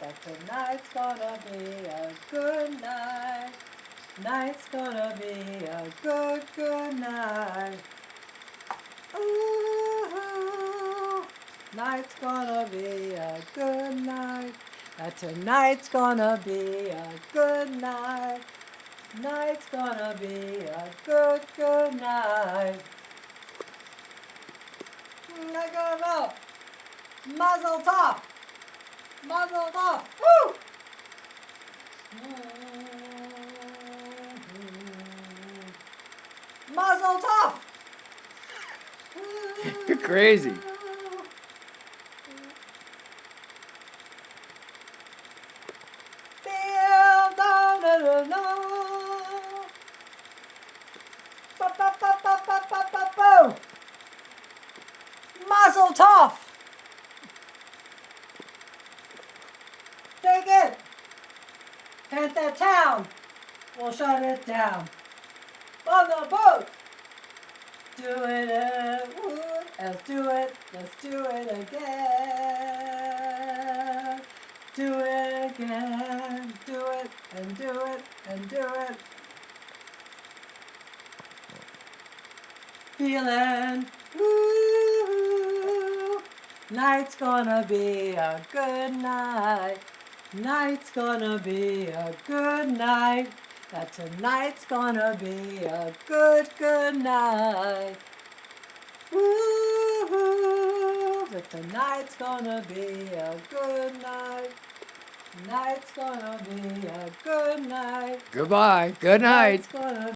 that tonight's gonna be a good night. Night's gonna be a good, good night. Ooh, night's gonna be a good night. That tonight's gonna be a good night. Night's gonna be a good, good night. I got enough. Mazel tov. Mazel tov. Woo! Mazel tov. You're crazy. Feel down and Mazel tov. Take it. Can't that town. We'll shut it down. On the boat. Do it, let's do it. Let's do it again. Do it again. Do it and do it and do it. Feeling, ooh, night's gonna be a good night. Night's gonna be a good night. That tonight's gonna be a good, good night. Woo-hoo, that tonight's gonna be a good night. Night's gonna be a good night. Goodbye. Good night. Night's gonna